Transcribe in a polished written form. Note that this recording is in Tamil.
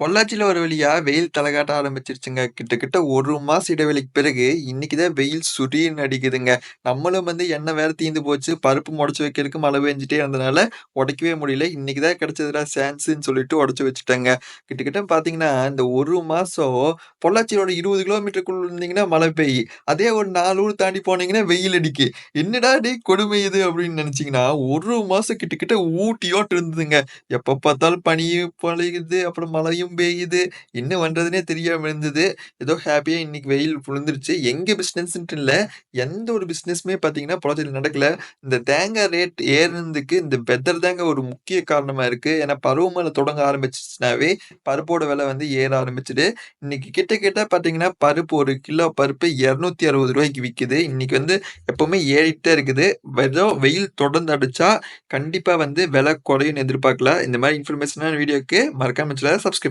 பொள்ளாச்சியில ஒரு வழியா வெயில் தலகாட்ட ஆரம்பிச்சிருச்சுங்க. கிட்டத்தட்ட 1 மாச இடைவெளிக்கு பிறகு, இன்னைக்கு தான் வெயில் சுரீர்ன்னு அடிக்குதுங்க. நம்மளும் எண்ணெய் வேற தீர்ந்து போச்சு. பருப்பு மொடச்சு வைக்கிறதுக்கு மழை பெஞ்சுட்டே இருந்தனால, உடைக்கவே முடியல. இன்னைக்கு தான் கிடைச்சதுடா சான்ஸ்ன்னு சொல்லிட்டு உடைச்சு வச்சுட்டேங்க. கிட்டத்தட்ட பார்த்தீங்கன்னா, இந்த 1 மாசம் பொள்ளாச்சியோட 20 கிலோமீட்டருக்குள்ள இருந்தீங்கன்னா மழை பெய்யும். அதே ஒரு 4 ஊர் தாண்டி போனீங்கன்னா வெயில் அடிக்கு. என்னடா டேய் கொடுமை இது அப்படின்னு நினைச்சீங்கன்னா, 1 மாசம் கிட்டத்தட்ட ஊட்டியோட்டு இருந்ததுங்க. எப்ப பார்த்தாலும் பனியும் பொழியுது, அப்புறம் மழையும் பெய்யுது. என்ன பண்றதுன்னே தெரியாம இருந்தது. ஏதோ ஹேப்பியா இன்னைக்கு வெயில் விழுந்துருச்சு. எங்க பிசினஸ்ன்ட்டு இல்ல. எந்த ஒரு பிசினஸுமே பார்த்தீங்கன்னா, பொழச்சுல நடக்கல. இந்த தேங்காய் ரேட் ஏறுனதுக்கு இந்த வெதர் தாங்க ஒரு முக்கிய காரணமா இருக்கு. ஏன்னா பருவமழை தொடங்க ஆரம்பிச்சுச்சுனாவே, பருப்போட விலை ஏற ஆரம்பிச்சுது. இன்னைக்கு கிட்ட கிட்ட பார்த்தீங்கன்னா, பருப்பு 1 கிலோ பருப்பு ரூ. 260 விக்குது. இன்னைக்கு எப்பவுமே ஏறிட்டு தான் இருக்குது. ஏதோ வெயில் தொடர்ந்து அடிச்சா, கண்டிப்பா விலை குறையும்னு எதிர்பார்க்கலாம். இந்த மாரி இன்ஃபர்மேஷனான வீடியோக்கு மறக்காம சேனல சப்ஸ்கிரைப்